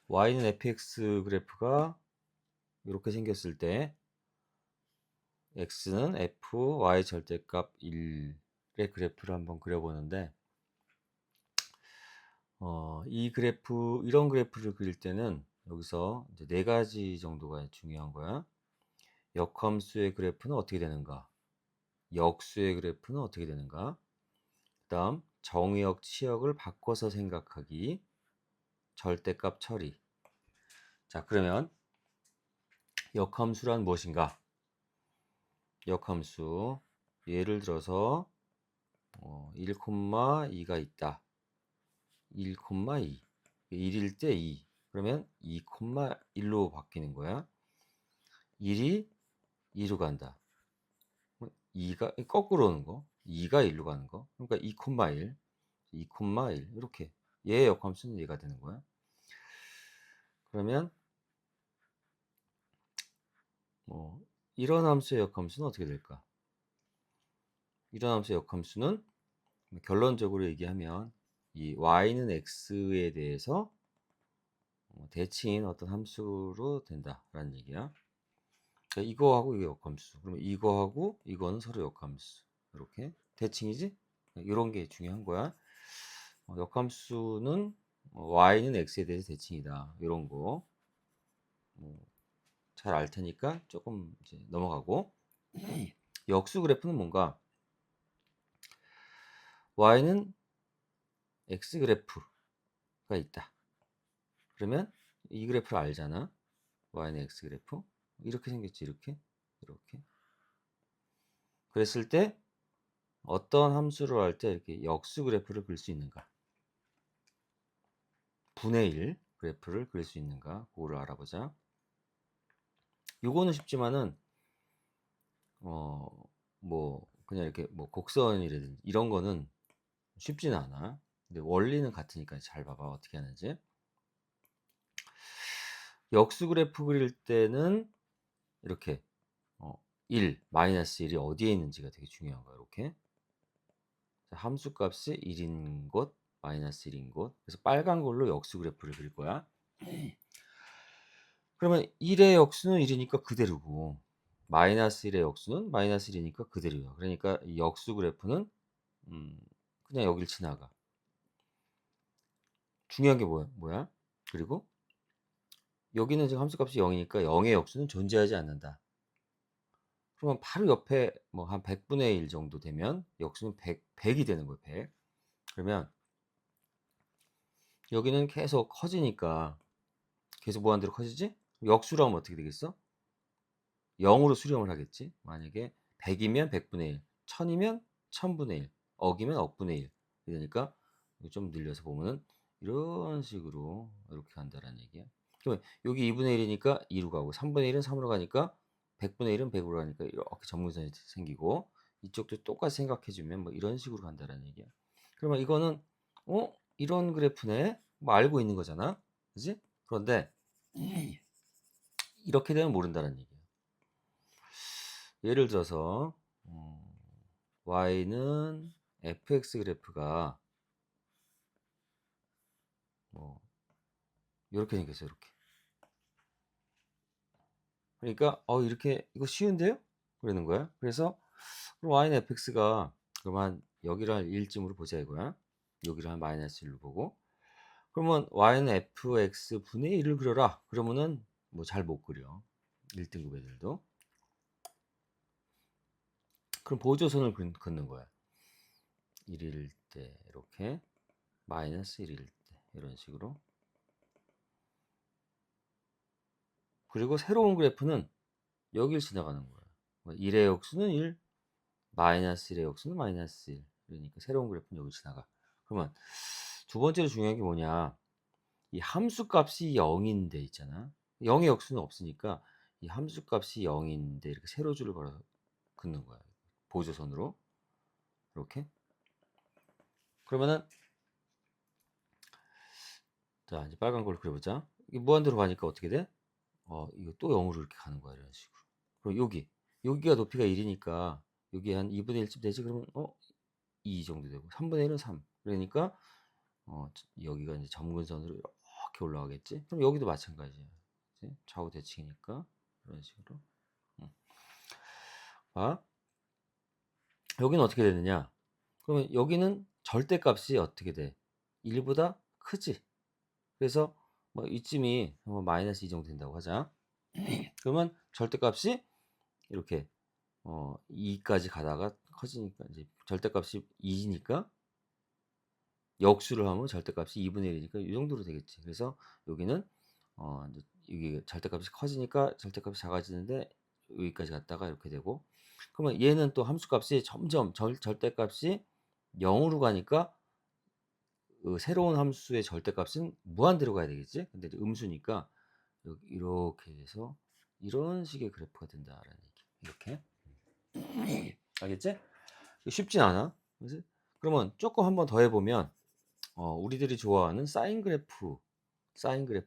y는 fx 그래프가 이렇게 생겼을 때 x는 f, y 절대값 1의 그래프를 한번 그려보는데 이 그래프, 이런 그래프를 그릴 때는 여기서 이제 네 가지 정도가 중요한 거야. 역함수의 그래프는 어떻게 되는가? 역수의 그래프는 어떻게 되는가? 그다음 정의역, 치역을 바꿔서 생각하기, 절대값 처리. 자, 그러면 역함수란 무엇인가? 역함수, 예를 들어서 1,2가 있다. 1,2. 1일 때 2. 그러면 2,1로 바뀌는 거야. 1이 2로 간다. 2가 거꾸로 오는 거. 2가 1로 가는 거. 그러니까 2,1, 2,1 이렇게. 얘의 역함수는 얘가 되는 거야. 그러면 이런 함수의 역함수는 어떻게 될까? 이런 함수의 역함수는 결론적으로 얘기하면 이 y는 x에 대해서 대칭인 어떤 함수로 된다라는 얘기야. 그러니까 이거하고 이거 역함수. 그러면 이거하고 이거는 서로 역함수. 이렇게 대칭이지? 이런 게 중요한 거야. 역함수는 y는 x에 대해서 대칭이다. 이런 거. 잘 알 테니까 조금 이제 넘어가고. 역수 그래프는 뭔가? y는 x 그래프가 있다. 그러면 이 그래프를 알잖아. y는 x 그래프. 이렇게 생겼지, 이렇게. 이렇게. 그랬을 때 어떤 함수를 할 때 이렇게 역수 그래프를 그릴 수 있는가? 분의 1 그래프를 그릴 수 있는가? 그거를 알아보자. 요거는 쉽지만은 뭐 그냥 이렇게 뭐 곡선이라든지 이런 거는 쉽지는 않아. 근데 원리는 같으니까 잘 봐봐 어떻게 하는지. 역수 그래프 그릴 때는 이렇게 1, 마이너스 1이 어디에 있는지가 되게 중요한 거야. 이렇게 함수 값이 1인 곳, 마이너스 1인 곳. 그래서 빨간 걸로 역수 그래프를 그릴 거야. 그러면 1의 역수는 1이니까 그대로고 마이너스 1의 역수는 마이너스 1이니까 그대로야. 그러니까 이 역수 그래프는 그냥 여길 지나가. 중요한 게 뭐야? 그리고 여기는 지금 함수값이 0이니까 0의 역수는 존재하지 않는다. 그러면 바로 옆에 뭐 한 100분의 1 정도 되면 역수는 100이 되는 거예요. 100. 그러면 여기는 계속 커지니까 계속 무한대로 커지지? 역수로 하면 어떻게 되겠어? 0으로 수렴을 하겠지. 만약에 100이면 100분의 1, 1000이면 1000분의 1, 억이면 억분의 1. 그러니까 좀 늘려서 보면은 이런 식으로 이렇게 간다라는 얘기야. 그러면 여기 2분의 1이니까 2로 가고 3분의 1은 3으로 가니까 100분의 1은 100으로 가니까 이렇게 전문선이 생기고 이쪽도 똑같이 생각해 주면 뭐 이런 식으로 간다라는 얘기야. 그러면 이거는 이런 그래프네. 뭐 알고 있는 거잖아. 그지? 그런데 이렇게 되면 모른다는 얘기야. 예를 들어서 y는 fx 그래프가 뭐 이렇게 생겼어요. 이렇게. 그러니까 이렇게 이거 쉬운데요? 그러는 거야. 그래서 그럼 y는 fx가 그러면 여기를 한 1쯤으로 보자 이거야. 여기를 한 마이너스 1로 보고 그러면 y는 fx 분의 1을 그려라. 그러면은 뭐 잘 못 그려. 1등급 애들도. 그럼 보조선을 긋는 거야. 1일 때 이렇게 마이너스 1일 때 이런 식으로. 그리고 새로운 그래프는 여길 지나가는 거야. 1의 역수는 1, 마이너스 1의 역수는 마이너스 1. 그러니까 새로운 그래프는 여기 지나가. 그러면 두 번째로 중요한 게 뭐냐? 이 함수 값이 0인데 있잖아. 0의 역수는 없으니까 이 함수 값이 0인데 이렇게 세로줄을 걸어서 긋는 거야. 보조선으로. 이렇게. 그러면은 자, 이제 빨간 걸로 그려보자. 이게 무한대로 가니까 어떻게 돼? 이거 또 0으로 이렇게 가는 거야. 이런 식으로. 그럼 여기가 높이가 1이니까 여기 한 2분의 1쯤 되지? 그러면 2 정도 되고 3분의 1은 3. 그러니까 여기가 이제 점근선으로 이렇게 올라가겠지. 그럼 여기도 마찬가지야. 그치? 좌우 대칭이니까 이런 식으로. 봐. 여기는 어떻게 되느냐? 그러면 여기는 절대값이 어떻게 돼? 1보다 크지. 그래서 뭐 이쯤이 뭐 마이너스 2 정도 된다고 하자. 그러면 절대값이 이렇게 2까지 가다가 커지니까 이제 절대값이 2니까 역수를 하면 절대값이 2분의 1이니까 이 정도로 되겠지. 그래서 여기는 이제 이게 절대값이 커지니까 절대값이 작아지는데 여기까지 갔다가 이렇게 되고, 그러면 얘는 또 함수값이 점점 절대값이 0으로 가니까 그 새로운 함수의 절대값은 무한대로 가야 되겠지. 근데 이제 음수니까 이렇게 해서 이런 식의 그래프가 된다라는 얘기. 이렇게. 알겠지? 쉽진 않아. 그래서 그러면 조금 한번 더 해보면 우리들이 좋아하는 사인 그래프를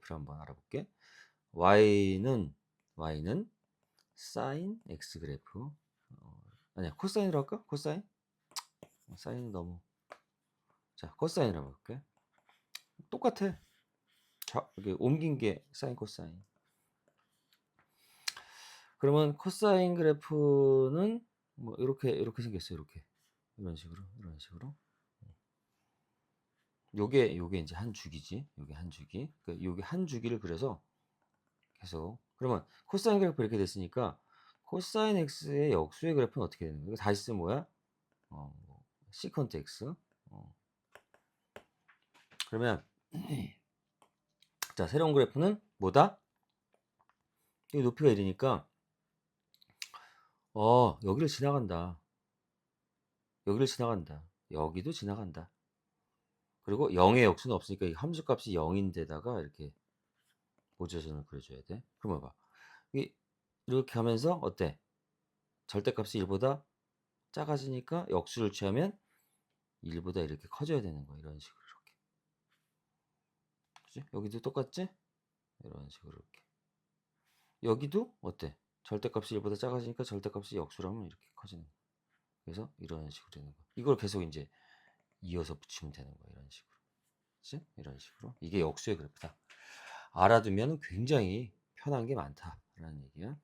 한번 알아볼게. y는 사인 x 그래프. 아니야, 코사인으로 할까? 코사인? 사인은 너무. 자, 코사인으로 볼게. 똑같아. 이렇게 옮긴 게 사인 코사인. 그러면 코사인 그래프는 뭐 이렇게 생겼어요. 이런 식으로. 요게 이제 한 주기지. 요게 한 주기. 요게 한 주기를 그려서 계속. 그러면 코사인 그래프 이렇게 됐으니까 코사인 x의 역수의 그래프는 어떻게 되는 거야? 이거 다시 쓰면 뭐야? 시컨트 x. 그러면 자, 새로운 그래프는 뭐다? 이 높이가 1이니까 여기를 지나간다. 여기도 지나간다. 그리고 0의 역수는 없으니까 이 함수값이 0인데다가 이렇게 보조선을 그려줘야 돼. 그러면 봐. 이렇게 하면서 어때? 절대값이 1보다 작아지니까 역수를 취하면 1보다 이렇게 커져야 되는 거야. 이런 식으로 이렇게. 그치? 여기도 똑같지? 이런 식으로 이렇게. 여기도 어때? 절대값이 1보다 작아지니까 절대값이 역수라면 이렇게 커지는 거야. 그래서 이런 식으로 되는 거야. 이걸 계속 이제 이어서 붙이면 되는 거야. 이런 식으로. 그치? 이런 식으로. 이게 역수의 그래프다. 알아두면 굉장히 편한 게 많다라는 얘기야.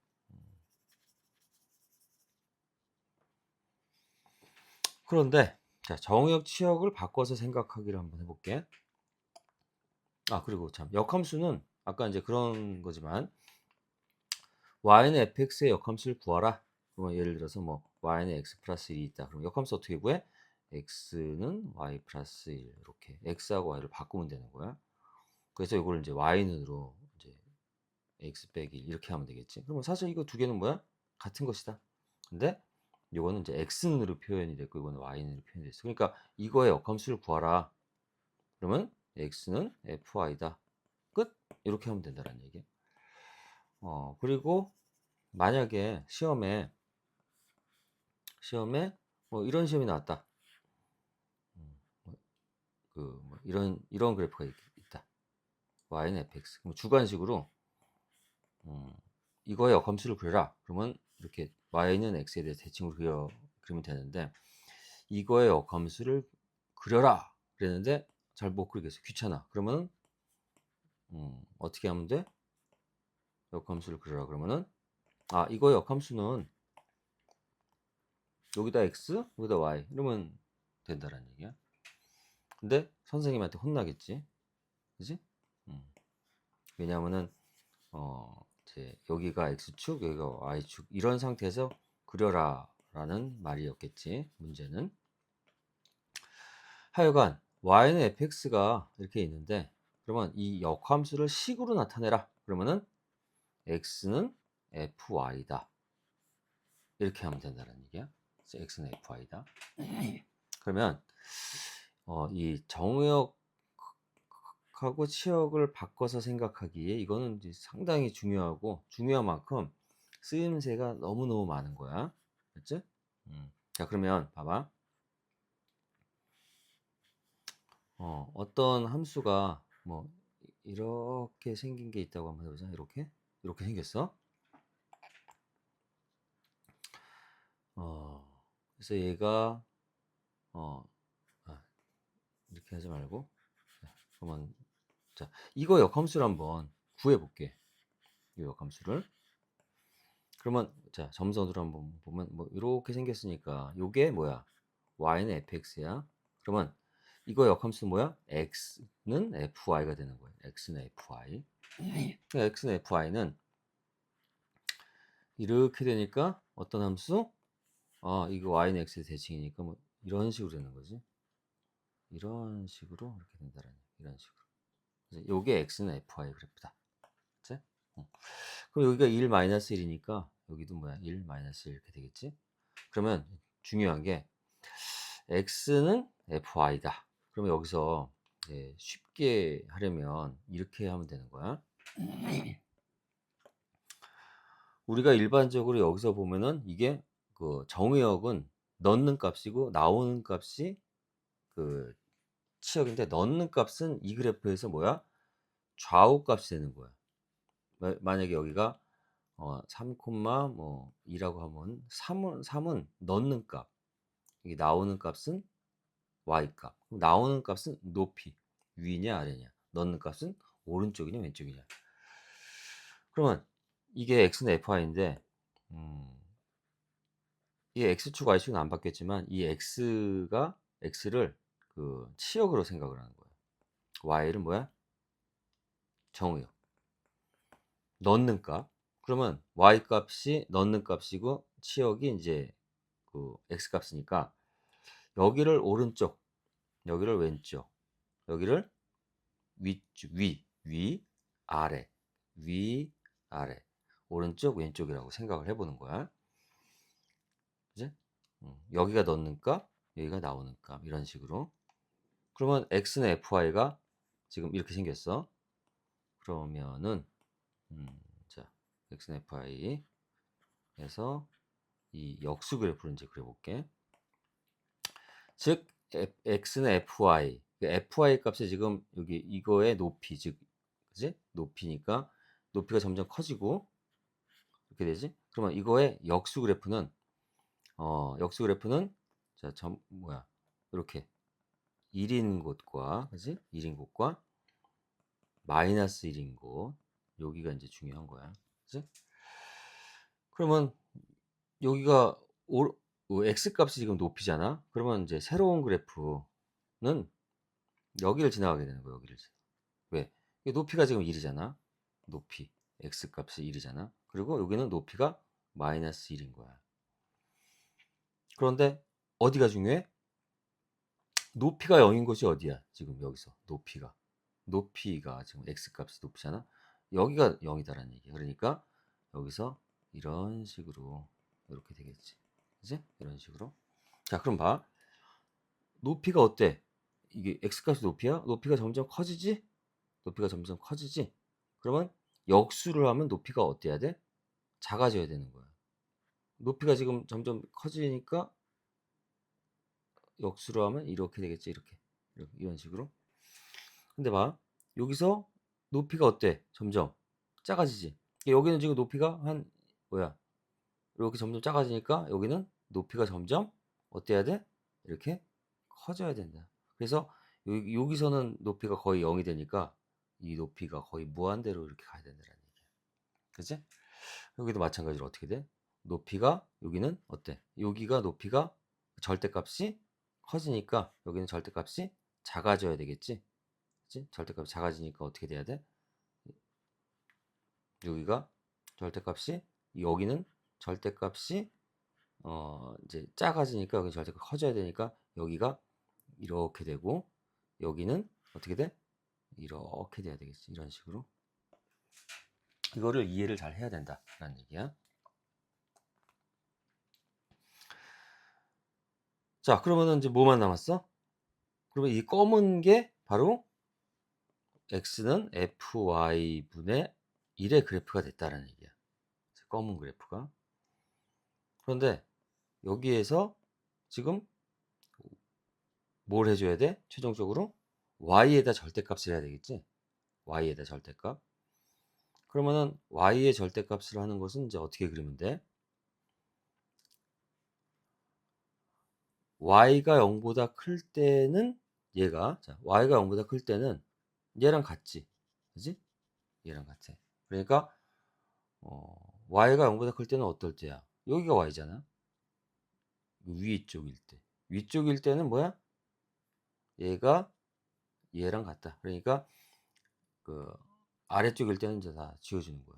그런데 자, 정의역 치역을 바꿔서 생각하기를 한번 해볼게. 그리고 참 역함수는 아까 이제 그런 거지만 y는 fx의 역함수를 구하라. 그러면 예를 들어서 뭐 y는 x 플러스 1이 있다. 그럼 역함수 어떻게 구해? x는 y 플러스 1 이렇게 x하고 y를 바꾸면 되는 거야. 그래서 이걸 이제 y는으로 이제 x 빼기 1 이렇게 하면 되겠지. 그러면 사실 이거 두 개는 뭐야? 같은 것이다. 근데 이거는 이제 x는으로 표현이 됐고 이거는 y는으로 표현이 됐어. 그러니까 이거의 역함수를 구하라. 그러면 x는 fy다. 끝. 이렇게 하면 된다는 얘기야. 그리고 만약에 시험에 뭐 이런 시험이 나왔다. 뭐 이런 그래프가 있다. y는 fx. 그럼 주관식으로 이거의 역함수를 그려라. 그러면 이렇게 y는 x에 대해서 대칭으로 그리면 되는데 이거의 역함수를 그려라. 그랬는데 잘 못 그리겠어. 귀찮아. 그러면 어떻게 하면 돼? 역함수를 그려라. 그러면은 이거의 역함수는 여기다 x, 여기다 y 이러면 된다라는 얘기야. 근데 선생님한테 혼나겠지, 그지? 왜냐하면은 이제 여기가 x축, 여기가 y축 이런 상태에서 그려라라는 말이었겠지. 문제는 하여간 y는 fx가 이렇게 있는데 그러면 이 역함수를 식으로 나타내라. 그러면은 x는 fy다. 이렇게 하면 된다는 얘기야. x는 fy다. 그러면 이 정의역하고 치역을 바꿔서 생각하기에 이거는 이제 상당히 중요하고 중요한 만큼 쓰임새가 너무너무 많은 거야. 됐지? 자, 그러면 봐봐. 어떤 함수가 뭐 이렇게 생긴 게 있다고 한번 해보자. 이렇게 생겼어. 그래서 얘가 이렇게 하지 말고 그러면 자, 이거 역함수를 한번 구해 볼게. 이 역함수를. 그러면 자, 점선으로 한번 보면 뭐 이렇게 생겼으니까 요게 뭐야? y는 fx야. 그러면 이거 역함수 뭐야? x는 fy가 되는 거야. x는 fy. x는 fy는 이렇게 되니까 어떤 함수? 아, 이거 y는 x의 대칭이니까 뭐 이런 식으로 되는 거지. 이런 식으로 이렇게 된다라는 얘기. 이런 식으로. 그래서 요게 x는 fy 그래프다. 그치? 그럼 여기가 1-1이니까 여기도 뭐야? 1-1 이렇게 되겠지? 그러면 중요한 게 x는 fy다. 그러면 여기서 쉽게 하려면 이렇게 하면 되는 거야. 우리가 일반적으로 여기서 보면은 이게 그 정의역은 넣는 값이고 나오는 값이 그 치역인데, 넣는 값은 이 그래프에서 뭐야? 좌우 값이 되는 거야. 만약에 여기가 3, 뭐 2라고 하면 3은 넣는 값, 이게 나오는 값은 y값. 그럼 나오는 값은 높이, 위냐 아래냐. 넣는 값은 오른쪽이냐 왼쪽이냐. 그러면 이게 x는 fy인데 이 x축 y축은 안 바뀌었지만 이 x를 그 치역으로 생각을 하는 거예요. y를 뭐야? 정의역. 넣는 값. 그러면 y 값이 넣는 값이고 치역이 이제 그 x 값이니까 여기를 오른쪽, 여기를 왼쪽, 여기를 위쪽, 아래, 위, 아래, 오른쪽, 왼쪽이라고 생각을 해보는 거야. 그지? 여기가 넣는 값, 여기가 나오는 값, 이런 식으로. 그러면 x는 fy가 지금 이렇게 생겼어. 그러면은 자, x는 fy에서 이 역수 그래프를 이제 그려볼게. 즉 x는 fy, fy 값이 지금 여기 이거의 높이, 즉 그지? 높이니까 높이가 점점 커지고 이렇게 되지? 그러면 이거의 역수 그래프는 자, 뭐야? 이렇게 1인 곳과 그지? 1인 곳과 마이너스 1인 곳, 여기가 이제 중요한 거야. 그지? 그러면 여기가 x 값이 지금 높이잖아. 그러면 이제 새로운 그래프는 여기를 지나가게 되는 거야. 여기를. 왜? 이게 높이가 지금 1이잖아. 높이 x 값이 1이잖아. 그리고 여기는 높이가 마이너스 1인 거야. 그런데 어디가 중요해? 높이가 0인 곳이 어디야? 지금 여기서 높이가 지금 x 값이 높이잖아. 여기가 0이다라는 얘기야. 그러니까 여기서 이런 식으로 이렇게 되겠지. 그지? 이런 식으로. 자, 그럼 봐. 높이가 어때? 이게 x 값이 높이야? 높이가 점점 커지지? 높이가 점점 커지지? 그러면 역수를 하면 높이가 어때야 돼? 작아져야 되는 거야. 높이가 지금 점점 커지니까 역수로 하면 이렇게 되겠지. 이렇게. 이런 식으로. 근데 봐. 여기서 높이가 어때? 점점 작아지지. 여기는 지금 높이가 한 뭐야? 이렇게 점점 작아지니까 여기는 높이가 점점 어때야 돼? 이렇게 커져야 된다. 그래서 여기서는 높이가 거의 0이 되니까 이 높이가 거의 무한대로 이렇게 가야 된다는 얘기야. 그치? 여기도 마찬가지로 어떻게 돼? 높이가 여기는 어때? 여기가 높이가 절대값이 커지니까 여기는 절대값이 작아져야 되겠지? 그치? 절대값이 작아지니까 어떻게 돼야 돼? 여기가 절대값이, 여기는 절대값이 이제 작아지니까 여기 절대값 커져야 되니까 여기가 이렇게 되고 여기는 어떻게 돼? 이렇게 돼야 되겠지. 이런 식으로. 이거를 이해를 잘 해야 된다라는 얘기야. 자, 그러면은 이제 뭐만 남았어? 그러면 이 검은 게 바로 x는 fy분의 1의 그래프가 됐다라는 얘기야. 검은 그래프가. 그런데 여기에서 지금 뭘 해줘야 돼? 최종적으로 y에다 절대값을 해야 되겠지? y에다 절대값. 그러면은 y의 절대값을 하는 것은 이제 어떻게 그리면 돼? y가 0보다 클 때는 얘가, 자, y가 0보다 클 때는 얘랑 같지, 그지? 얘랑 같아. 그러니까 y가 0보다 클 때는 어떨 때야? 여기가 y잖아. 위쪽일 때. 위쪽일 때는 뭐야? 얘가 얘랑 같다. 그러니까 그 아래쪽일 때는 이제 다 지워지는 거야.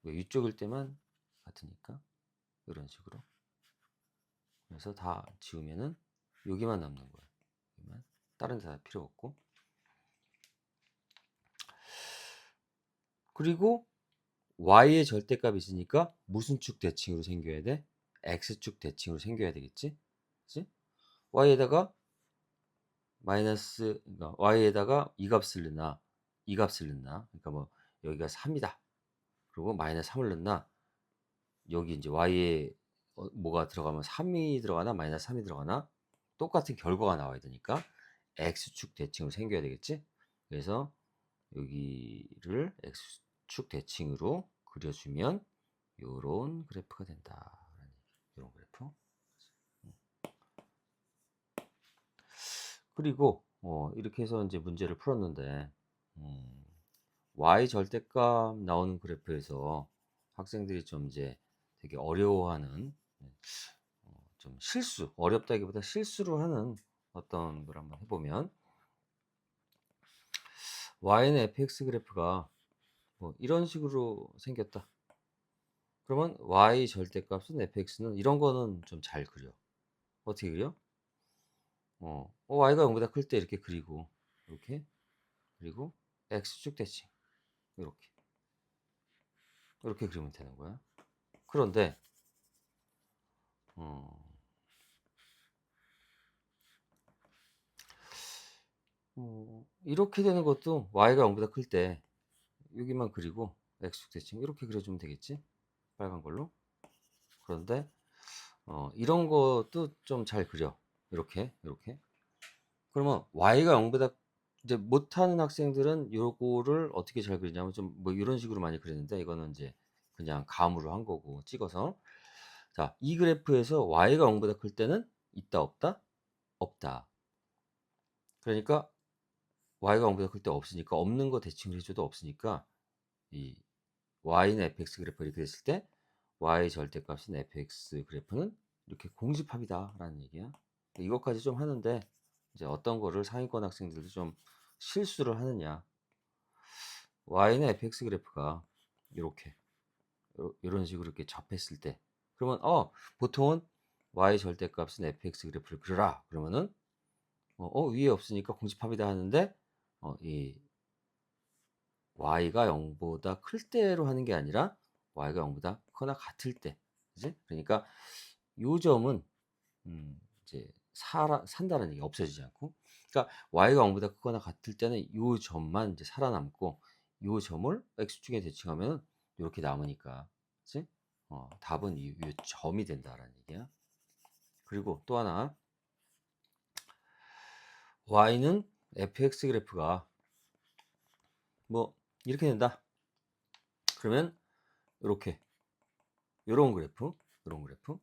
위쪽일 때만 같으니까 이런 식으로. 그래서 다 지우면은 여기만 남는 거야. 여기만. 다른 데 다 필요 없고. 그리고 y의 절대값이 있으니까 무슨 축 대칭으로 생겨야 돼? x축 대칭으로 생겨야 되겠지? 그치? y에다가 마이너스, 그러니까 y에다가 이 값을 넣나, 이 값을 넣나, 그러니까 뭐 여기가 3이다. 그리고 마이너스 3을 넣나, 여기 이제 y에 뭐가 들어가면 3이 들어가나 마이너스 3이 들어가나 똑같은 결과가 나와야 되니까 x축 대칭으로 생겨야 되겠지? 그래서 여기를 x축 대칭으로 그려주면 요런 그래프가 된다. 이런 그래프. 그리고 이렇게 해서 이제 문제를 풀었는데 y 절대값 나오는 그래프에서 학생들이 좀 이제 되게 어려워하는 좀 실수, 어렵다기보다 실수를 하는 어떤 걸 한번 해보면 y는 fx 그래프가 뭐 이런 식으로 생겼다. 그러면 y 절대값은 fx는 이런 거는 좀 잘 그려. 어떻게 그려? y가 0보다 클 때 이렇게 그리고 이렇게 그리고 x축 대칭 이렇게 이렇게 그리면 되는 거야. 그런데 어, 이렇게 되는 것도 y가 0보다 클 때 여기만 그리고 x축 대칭 이렇게 그려주면 되겠지? 빨간 걸로. 그런데 이런 것도 좀 잘 그려. 이렇게 이렇게. 그러면 y가 0보다 이제 못하는 학생들은 요거를 어떻게 잘 그리냐면 좀 뭐 이런 식으로 많이 그리는데 이거는 이제 그냥 감으로 한 거고 찍어서 자, 이 그래프에서 y가 0보다 클 때는 있다 없다? 없다. 그러니까 y가 0보다 클 때 없으니까 없는 거 대칭을 해줘도 없으니까 이 y는 fx 그래프 이렇게 됐을 때 y 절대값인 fx 그래프는 이렇게 공집합이다라는 얘기야. 이것까지 좀 하는데 이제 어떤 거를 상위권 학생들도 좀 실수를 하느냐. y는 fx 그래프가 이렇게 이런 식으로 이렇게 접했을 때 그러면 보통은 y 절대값은 fx 그래프를 그려라. 그러면은 위에 없으니까 공집합이다 하는데 이 y가 0보다 클 때로 하는 게 아니라 y가 0보다 크거나 같을 때, 그지? 그러니까 요 점은 이제 산다는 얘기 없어지지 않고, 그러니까 y가 0보다 크거나 같을 때는 요 점만 이제 살아남고 요 점을 x축에 대칭하면 이렇게 남으니까, 그지? 답은 이 점이 된다라는 얘기야. 그리고 또 하나 y는 fx 그래프가 뭐 이렇게 된다. 그러면 이렇게 요런 그래프, 요런 그래프.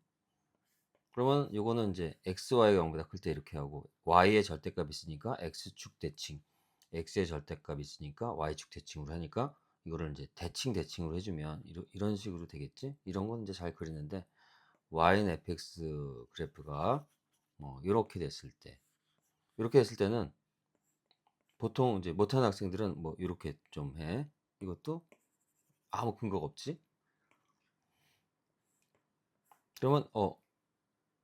그러면 요거는 이제 xy가 0보다 클 때 이렇게 하고 y의 절대값이 있으니까 x축 대칭, x의 절대값이 있으니까 y축 대칭으로 하니까 이거를 이제 대칭으로 해주면 이런 식으로 되겠지? 이런 건 이제 잘 그리는데 y는 fx 그래프가 이렇게 됐을 때 이렇게 됐을 때는 보통 이제 못하는 학생들은 뭐 이렇게 좀 해. 이것도 아무 근거가 없지? 그러면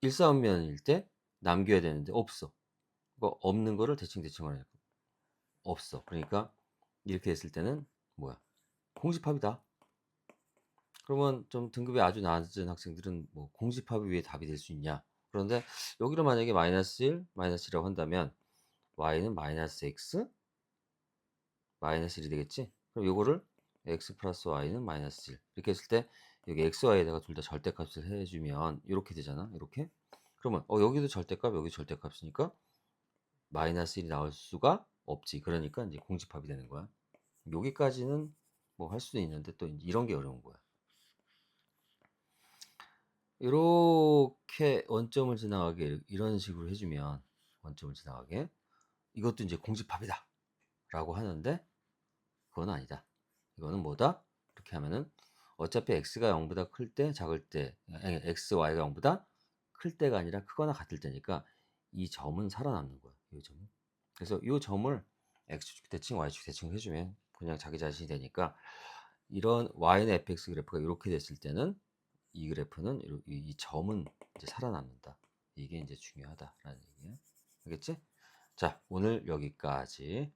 일사분면일 때 남겨야 되는데 없어. 그거 없는 거를 대칭을 해. 없어. 그러니까 이렇게 됐을 때는 뭐야? 공집합이다. 그러면 좀 등급이 아주 낮은 학생들은 뭐 공집합이 왜 답이 될 수 있냐? 그런데 여기로 만약에 마이너스 1, 마이너스 1이라고 한다면 y는 마이너스 x, 마이너스 1이 되겠지? 그럼 요거를 x 플러스 y는 마이너스 1 이렇게 했을 때 여기 x, y에다가 둘 다 절대값을 해주면 이렇게 되잖아. 이렇게. 그러면 여기도 절대값, 여기 절대값이니까 마이너스 1이 나올 수가 없지. 그러니까 이제 공집합이 되는 거야. 여기까지는 뭐 할 수도 있는데 또 이런 게 어려운 거야. 이렇게 원점을 지나가게 이런 식으로 해주면 원점을 지나가게 이것도 이제 공집합이다. 라고 하는데 그건 아니다. 이거는 뭐다? 이렇게 하면은 어차피 x가 0보다 클 때, 작을 때, 아니, x, y가 0보다 클 때가 아니라 크거나 같을 때니까 이 점은 살아남는 거야. 이 점은. 그래서 이 점을 x축 대칭, y축 대칭 해주면 그냥 자기 자신이 되니까 이런 y는 fx 그래프가 이렇게 됐을 때는 이 그래프는 이 점은 이제 살아남는다. 이게 이제 중요하다라는 얘기야. 알겠지? 자, 오늘 여기까지.